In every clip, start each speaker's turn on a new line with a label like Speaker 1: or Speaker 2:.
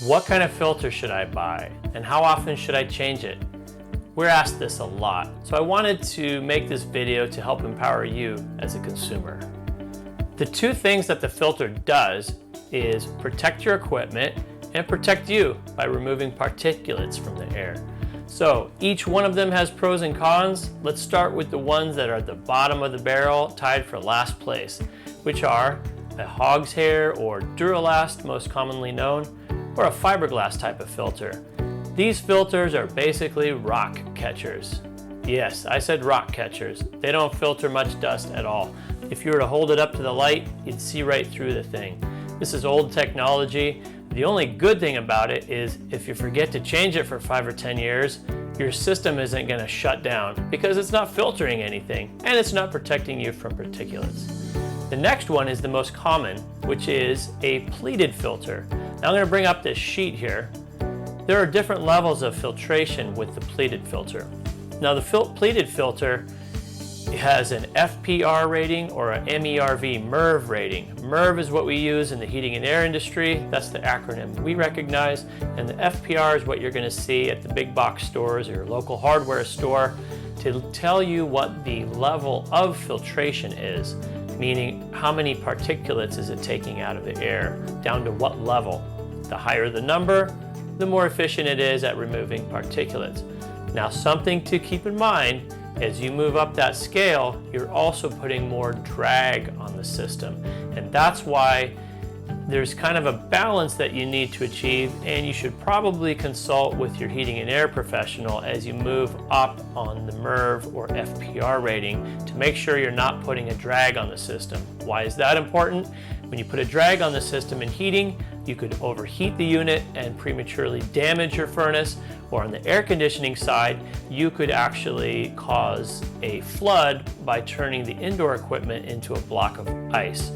Speaker 1: What kind of filter should I buy, and how often should I change it? We're asked this a lot, so I wanted to make this video to help empower you as a consumer. The two things that the filter does is protect your equipment and protect you by removing particulates from the air. So each one of them has pros and cons. Let's start with the ones that are at the bottom of the barrel, tied for last place, which are a hog's hair or Duralast, most commonly known, or a fiberglass type of filter. These filters are basically rock catchers. Yes, I said rock catchers. They don't filter much dust at all. If you were to hold it up to the light, you'd see right through the thing. This is old technology. The only good thing about it is if you forget to change it for 5 or 10 years, your system isn't going to shut down because it's not filtering anything and it's not protecting you from particulates. The next one is the most common, which is a pleated filter. Now I'm going to bring up this sheet here. There are different levels of filtration with the pleated filter. Now the pleated filter has an FPR rating or a MERV rating. MERV is what we use in the heating and air industry. That's the acronym we recognize. And the FPR is what you're going to see at the big box stores or your local hardware store to tell you what the level of filtration is, meaning how many particulates is it taking out of the air, down to what level. The higher the number, the more efficient it is at removing particulates. Now something to keep in mind, as you move up that scale, you're also putting more drag on the system. And that's why there's kind of a balance that you need to achieve, and you should probably consult with your heating and air professional as you move up on the MERV or FPR rating to make sure you're not putting a drag on the system. Why is that important? When you put a drag on the system in heating, you could overheat the unit and prematurely damage your furnace, or on the air conditioning side, you could actually cause a flood by turning the indoor equipment into a block of ice.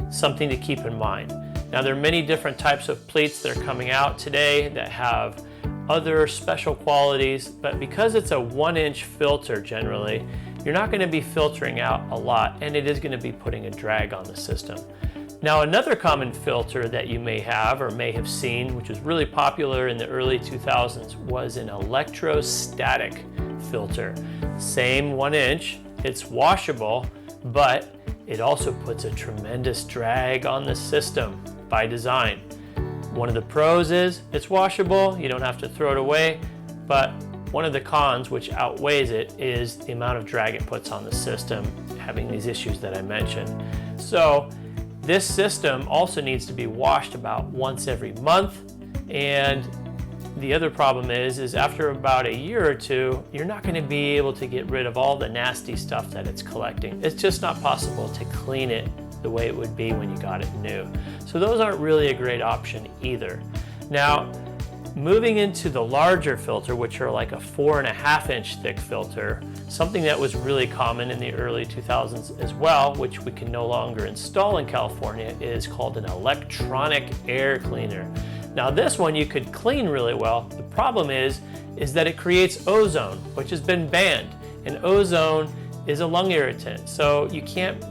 Speaker 1: Something to keep in mind. Now there are many different types of pleats that are coming out today that have other special qualities, but because it's a 1-inch filter generally, you're not going to be filtering out a lot, and it is going to be putting a drag on the system. Now another common filter that you may have or may have seen, which was really popular in the early 2000s, was an electrostatic filter. Same 1-inch, it's washable, but it also puts a tremendous drag on the system by design. One of the pros is it's washable, you don't have to throw it away, but one of the cons, which outweighs it, is the amount of drag it puts on the system, having these issues that I mentioned. So this system also needs to be washed about once every month, and the other problem is after about a year or two, you're not going to be able to get rid of all the nasty stuff that it's collecting. It's just not possible to clean it the way it would be when you got it new. So those aren't really a great option either. Now, moving into the larger filter, which are like a 4.5-inch thick filter, something that was really common in the early 2000s as well, which we can no longer install in California, is called an electronic air cleaner. Now this one you could clean really well. The problem is that it creates ozone, which has been banned, and ozone is a lung irritant. So you can't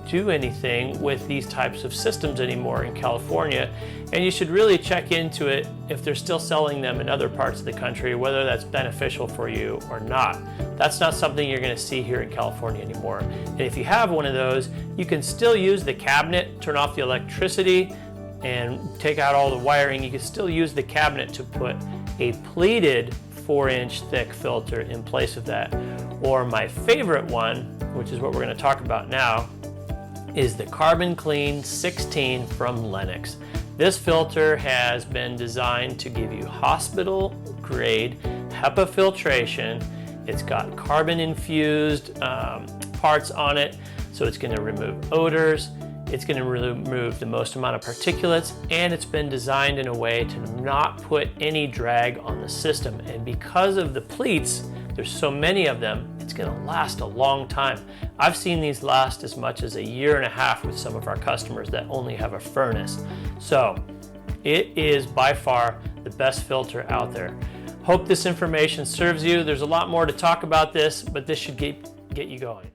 Speaker 1: do anything with these types of systems anymore in California, and you should really check into it if they're still selling them in other parts of the country, whether that's beneficial for you or not. That's not something you're going to see here in California anymore. And if you have one of those, you can still use the cabinet, turn off the electricity, and take out all the wiring. You can still use the cabinet to put a pleated 4-inch thick filter in place of that. Or my favorite one, which is what we're going to talk about now, is the Carbon Clean 16 from Lennox. This filter has been designed to give you hospital grade HEPA filtration. It's got carbon infused parts on it, so it's going to remove odors. It's going to remove the most amount of particulates, and it's been designed in a way to not put any drag on the system. And because of the pleats, there's so many of them, it's going to last a long time. I've seen these last as much as 1.5 years with some of our customers that only have a furnace. So it is by far the best filter out there. Hope this information serves you. There's a lot more to talk about this, but this should get you going.